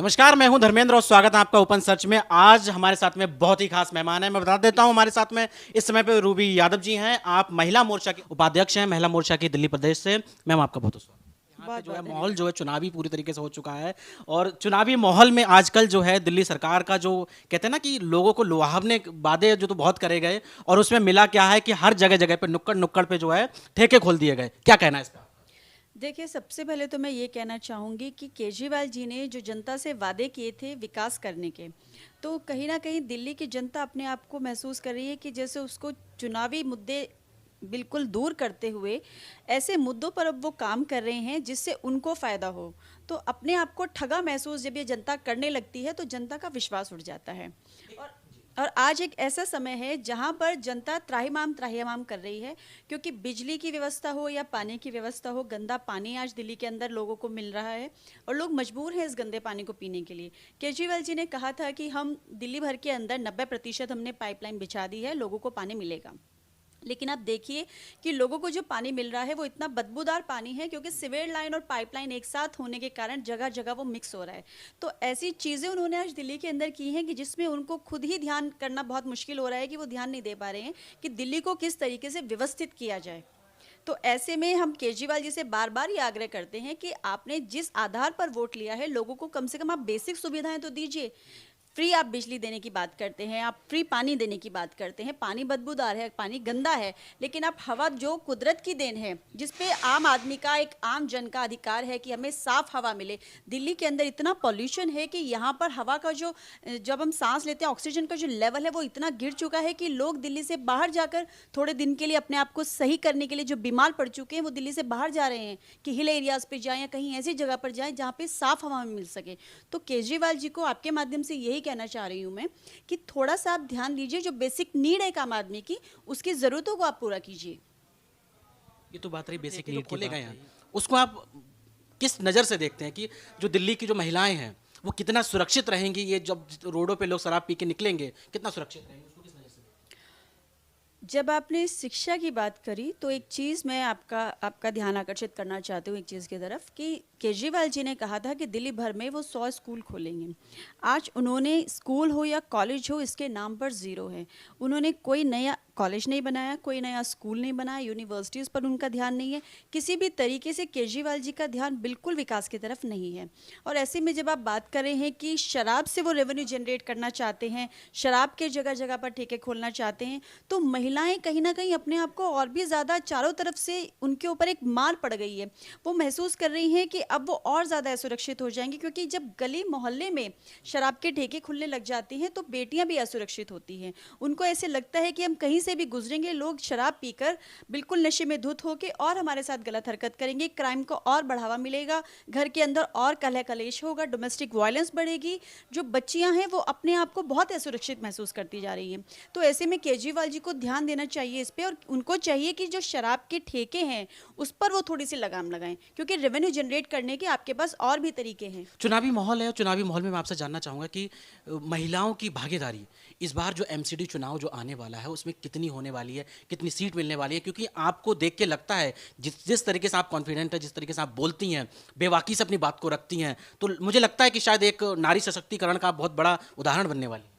नमस्कार, मैं हूं धर्मेंद्र और स्वागत है आपका ओपन सर्च में। आज हमारे साथ में बहुत ही खास मेहमान है। मैं बता देता हूं, हमारे साथ में इस समय पे रूबी यादव जी हैं। आप महिला मोर्चा की उपाध्यक्ष हैं, महिला मोर्चा की दिल्ली प्रदेश से। मैम, आपका बहुत बहुत स्वागत। यहाँ पे जो है माहौल जो है चुनावी पूरी तरीके से हो चुका है और चुनावी माहौल में आजकल जो है दिल्ली सरकार का जो कहते हैं ना कि लोगों को लुभावने वादे जो तो बहुत करे गए और उसमें मिला क्या है कि हर जगह जगह पे नुक्कड़ नुक्कड़ पे जो है ठेके खोल दिए गए। क्या कहना है इस पर? देखिए, सबसे पहले तो मैं ये कहना चाहूँगी कि केजरीवाल जी ने जो जनता से वादे किए थे विकास करने के, तो कहीं न कहीं दिल्ली की जनता अपने आप को महसूस कर रही है कि जैसे उसको चुनावी मुद्दे बिल्कुल दूर करते हुए ऐसे मुद्दों पर अब वो काम कर रहे हैं जिससे उनको फ़ायदा हो। तो अपने आप को ठगा महसूस जब ये जनता करने लगती है तो जनता का विश्वास उठ जाता है। और और आज एक ऐसा समय है जहां पर जनता त्राहिमाम त्राहिमाम कर रही है, क्योंकि बिजली की व्यवस्था हो या पानी की व्यवस्था हो, गंदा पानी आज दिल्ली के अंदर लोगों को मिल रहा है और लोग मजबूर हैं इस गंदे पानी को पीने के लिए। केजरीवाल जी ने कहा था कि हम दिल्ली भर के अंदर 90% हमने पाइपलाइन बिछा दी है, लोगों को पानी मिलेगा। लेकिन आप देखिए कि लोगों को जो पानी मिल रहा है वो इतना बदबूदार पानी है, क्योंकि सीवेज लाइन और पाइपलाइन एक साथ होने के कारण जगह जगह वो मिक्स हो रहा है। तो ऐसी चीज़ें उन्होंने आज दिल्ली के अंदर की हैं कि जिसमें उनको खुद ही ध्यान करना बहुत मुश्किल हो रहा है कि वो ध्यान नहीं दे पा रहे हैं कि दिल्ली को किस तरीके से व्यवस्थित किया जाए। तो ऐसे में हम केजरीवाल जी से बार बार ये आग्रह करते हैं कि आपने जिस आधार पर वोट लिया है, लोगों को कम से कम आप बेसिक सुविधाएं तो दीजिए। फ्री आप बिजली देने की बात करते हैं, आप फ्री पानी देने की बात करते हैं, पानी बदबूदार है, पानी गंदा है, लेकिन आप हवा जो कुदरत की देन है, जिस पे आम आदमी का, एक आम जन का अधिकार है कि हमें साफ हवा मिले। दिल्ली के अंदर इतना पॉल्यूशन है कि यहाँ पर हवा का जो जब हम सांस लेते हैं ऑक्सीजन का जो लेवल है वो इतना गिर चुका है कि लोग दिल्ली से बाहर जाकर थोड़े दिन के लिए अपने आप को सही करने के लिए जो बीमार पड़ चुके हैं वो दिल्ली से बाहर जा रहे हैं कि हिल एरियाज पे जाएं या कहीं ऐसी जगह पर जाएं जहाँ पे साफ हवा मिल सके। तो केजरीवाल जी को आपके माध्यम से यही कहना चाह रही हूं मैं कि थोड़ा सा आप ध्यान दीजिए, जो बेसिक नीड है एक आम आदमी की, उसकी जरूरतों को आप पूरा कीजिए। ये तो बात रही बेसिक नीड खोले गए हैं, उसको आप किस नज़र से देखते हैं कि जो दिल्ली की जो महिलाएं हैं वो कितना सुरक्षित रहेंगी? ये जब रोडों पे लोग शराब पी के निकलेंगे, कितना सुरक्षित रहेंगे, उसको किस नज़र से? जब आपने शिक्षा की बात करी तो एक चीज़ मैं आपका ध्यान आकर्षित करना चाहती हूँ एक चीज़ की तरफ, कि केजरीवाल जी ने कहा था कि दिल्ली भर में वो 100 स्कूल खोलेंगे। आज उन्होंने स्कूल हो या कॉलेज हो, इसके नाम पर ज़ीरो है। उन्होंने कोई नया कॉलेज नहीं बनाया, कोई नया स्कूल नहीं बनाया, यूनिवर्सिटीज़ पर उनका ध्यान नहीं है। किसी भी तरीके से केजरीवाल जी का ध्यान बिल्कुल विकास की तरफ नहीं है। और ऐसे में जब आप बात कर रहे हैं कि शराब से वो रेवेन्यू जनरेट करना चाहते हैं, शराब के जगह जगह पर ठेके खोलना चाहते हैं, तो महिलाएं कहीं ना कहीं अपने आप को और भी ज़्यादा चारों तरफ से उनके ऊपर एक मार पड़ गई है। वो महसूस कर रही हैं कि अब वो और ज़्यादा असुरक्षित हो जाएंगी, क्योंकि जब गली मोहल्ले में शराब के ठेके खुलने लग जाते हैं तो बेटियां भी असुरक्षित होती हैं। उनको ऐसे लगता है कि हम कहीं से भी गुजरेंगे, लोग शराब पीकर बिल्कुल नशे में धुत होकर और हमारे साथ गलत हरकत करेंगे, क्राइम को और बढ़ावा मिलेगा, घर के अंदर और कलह कलेश होगा, डोमेस्टिक वायलेंस बढ़ेगी। जो बच्चियां हैं वो अपने आप को बहुत असुरक्षित महसूस करती जा रही हैं। तो ऐसे में केजरीवाल जी को ध्यान देना चाहिए इस पे, और उनको चाहिए कि जो शराब के ठेके हैं उस पर वो थोड़ी सी लगाम लगाएं, क्योंकि रेवेन्यू जनरेट करने के आपके पास और भी तरीके हैं। चुनावी माहौल है और चुनावी माहौल में मैं आपसे जानना चाहूँगा कि महिलाओं की भागीदारी इस बार जो एमसीडी चुनाव जो आने वाला है उसमें कितनी होने वाली है, कितनी सीट मिलने वाली है? क्योंकि आपको देख के लगता है जिस जिस तरीके से आप कॉन्फिडेंट है, जिस तरीके से आप बोलती हैं, बेबाकी से अपनी बात को रखती हैं, तो मुझे लगता है कि शायद एक नारी सशक्तिकरण का बहुत बड़ा उदाहरण बनने वाली है।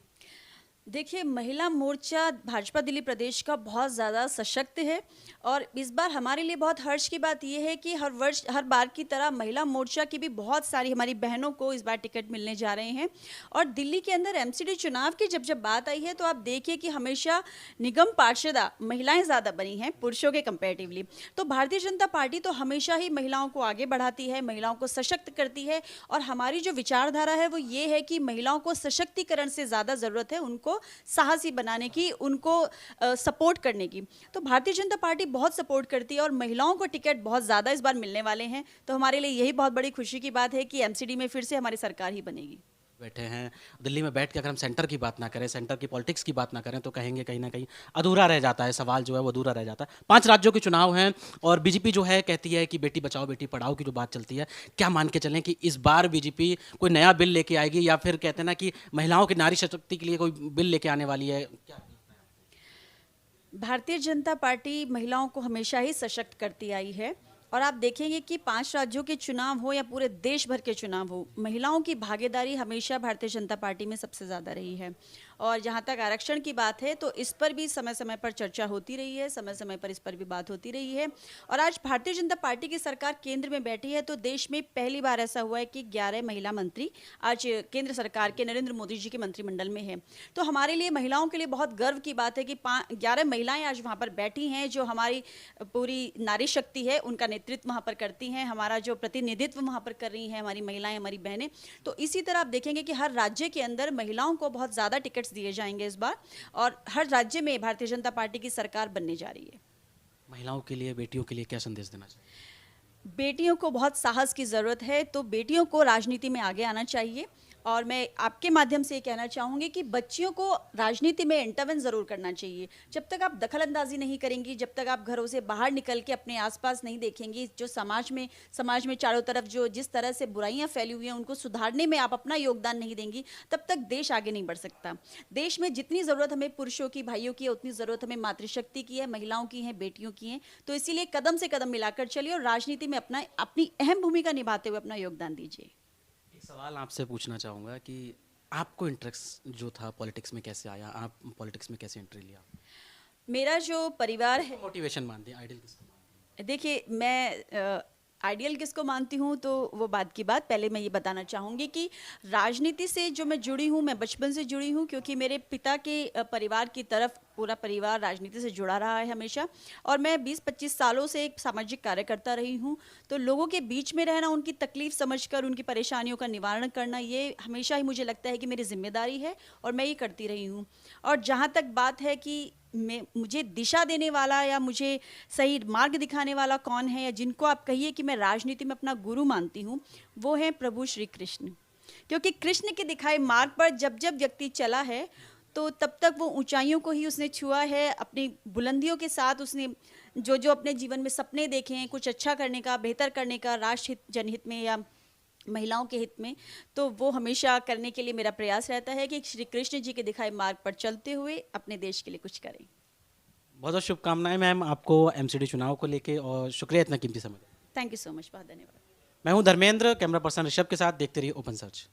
देखिए, महिला मोर्चा भाजपा दिल्ली प्रदेश का बहुत ज़्यादा सशक्त है, और इस बार हमारे लिए बहुत हर्ष की बात यह है कि हर बार की तरह महिला मोर्चा की भी बहुत सारी हमारी बहनों को इस बार टिकट मिलने जा रहे हैं। और दिल्ली के अंदर एमसीडी चुनाव की जब बात आई है तो आप देखिए कि हमेशा निगम पार्षदा महिलाएं ज़्यादा बनी हैं पुरुषों के कंपेरेटिवली। तो भारतीय जनता पार्टी तो हमेशा ही महिलाओं को आगे बढ़ाती है, महिलाओं को सशक्त करती है, और हमारी जो विचारधारा है वो ये है कि महिलाओं को सशक्तिकरण से ज़्यादा ज़रूरत है उनको साहसी बनाने की, उनको सपोर्ट करने की। तो भारतीय जनता पार्टी बहुत सपोर्ट करती है और महिलाओं को टिकट बहुत ज़्यादा इस बार मिलने वाले हैं। तो हमारे लिए यही बहुत बड़ी खुशी की बात है कि एमसीडी में फिर से हमारी सरकार ही बनेगी। बैठे हैं दिल्ली में बैठ के, अगर हम सेंटर की बात ना करें, सेंटर की पॉलिटिक्स की बात ना करें, तो कहेंगे कहीं ना कहीं अधूरा रह जाता है, सवाल जो है वो अधूरा रह जाता है। 5 राज्यों के चुनाव हैं और बीजेपी जो है कहती है कि बेटी बचाओ बेटी पढ़ाओ की जो बात चलती है, क्या मान के चलें कि इस बार बीजेपी कोई नया बिल लेके आएगी, या फिर कहते हैं ना कि महिलाओं की नारी शक्ति के लिए कोई बिल लेके आने वाली है? क्या? भारतीय जनता पार्टी महिलाओं को हमेशा ही सशक्त करती आई है, और आप देखेंगे कि 5 राज्यों के चुनाव हो या पूरे देश भर के चुनाव हो, महिलाओं की भागीदारी हमेशा भारतीय जनता पार्टी में सबसे ज़्यादा रही है। और जहाँ तक आरक्षण की बात है तो इस पर भी समय समय पर चर्चा होती रही है, समय समय पर इस पर भी बात होती रही है। और आज भारतीय जनता पार्टी की सरकार केंद्र में बैठी है तो देश में पहली बार ऐसा हुआ है कि 11 महिला मंत्री आज केंद्र सरकार के नरेंद्र मोदी जी के मंत्रिमंडल में है। तो हमारे लिए, महिलाओं के लिए बहुत गर्व की बात है कि 11 महिलाएं आज वहाँ पर बैठी हैं, जो हमारी पूरी नारी शक्ति है उनका नेतृत्व वहाँ पर करती हैं, हमारा जो प्रतिनिधित्व वहाँ पर कर रही हैं हमारी महिलाएं, हमारी बहनें। तो इसी तरह आप देखेंगे कि हर राज्य के अंदर महिलाओं को बहुत ज़्यादा टिकट्स दिए जाएंगे इस बार, और हर राज्य में भारतीय जनता पार्टी की सरकार बनने जा रही है। महिलाओं के लिए, बेटियों के लिए क्या संदेश देना चाहिए? बेटियों को बहुत साहस की ज़रूरत है, तो बेटियों को राजनीति में आगे आना चाहिए। और मैं आपके माध्यम से ये कहना चाहूँगी कि बच्चियों को राजनीति में इंटरवेन ज़रूर करना चाहिए। जब तक आप दखलंदाजी नहीं करेंगी, जब तक आप घरों से बाहर निकल के अपने आसपास नहीं देखेंगी, जो समाज में चारों तरफ जो जिस तरह से बुराइयां फैली हुई हैं उनको सुधारने में आप अपना योगदान नहीं देंगी, तब तक देश आगे नहीं बढ़ सकता। देश में जितनी ज़रूरत हमें पुरुषों की, भाइयों की है, उतनी ज़रूरत हमें मातृशक्ति की है, महिलाओं की है, बेटियों की है। तो इसीलिए कदम से कदम मिलाकर चलिए और राजनीति में अपनी अहम भूमिका निभाते हुए अपना योगदान दीजिए। एक सवाल आपसे पूछना चाहूँगा कि आपको इंटरेस्ट जो था पॉलिटिक्स में कैसे आया? आप पॉलिटिक्स में कैसे एंट्री लिया? मेरा जो परिवार है, मोटिवेशन मानते हैं, आइडियल किसको मानते हैं? देखिए मैं आइडियल किसको मानती हूँ तो वो बात की बात, पहले मैं ये बताना चाहूँगी कि राजनीति से जो मैं जुड़ी हूँ, मैं बचपन से जुड़ी हूँ, क्योंकि मेरे पिता के परिवार की तरफ पूरा परिवार राजनीति से जुड़ा रहा है हमेशा। और मैं 20-25 सालों से एक सामाजिक कार्यकर्ता रही हूँ, तो लोगों के बीच में रहना, उनकी तकलीफ समझकर उनकी परेशानियों का निवारण करना, ये हमेशा ही मुझे लगता है कि मेरी जिम्मेदारी है और मैं ये करती रही हूँ। और जहाँ तक बात है कि मुझे दिशा देने वाला या मुझे सही मार्ग दिखाने वाला कौन है, या जिनको आप कहिए कि मैं राजनीति में अपना गुरु मानती हूँ, वो है प्रभु श्री कृष्ण। क्योंकि कृष्ण के दिखाए मार्ग पर जब जब व्यक्ति चला है तो तब तक वो ऊंचाइयों को ही उसने छुआ है, अपनी बुलंदियों के साथ उसने जो जो अपने जीवन में सपने देखे हैं, कुछ अच्छा करने का, बेहतर करने का, राष्ट्र हित, जनहित में या महिलाओं के हित में, तो वो हमेशा करने के लिए मेरा प्रयास रहता है कि श्री कृष्ण जी के दिखाए मार्ग पर चलते हुए अपने देश के लिए कुछ करें। बहुत बहुत शुभकामनाएं मैम आपको एमसीडी चुनाव को लेके, और शुक्रिया इतना कीमती समय। थैंक यू सो मच, बहुत धन्यवाद। मैं हूं धर्मेंद्र, कैमरा पर्सन ऋषभ के साथ। देखते रहिए ओपन सर्च।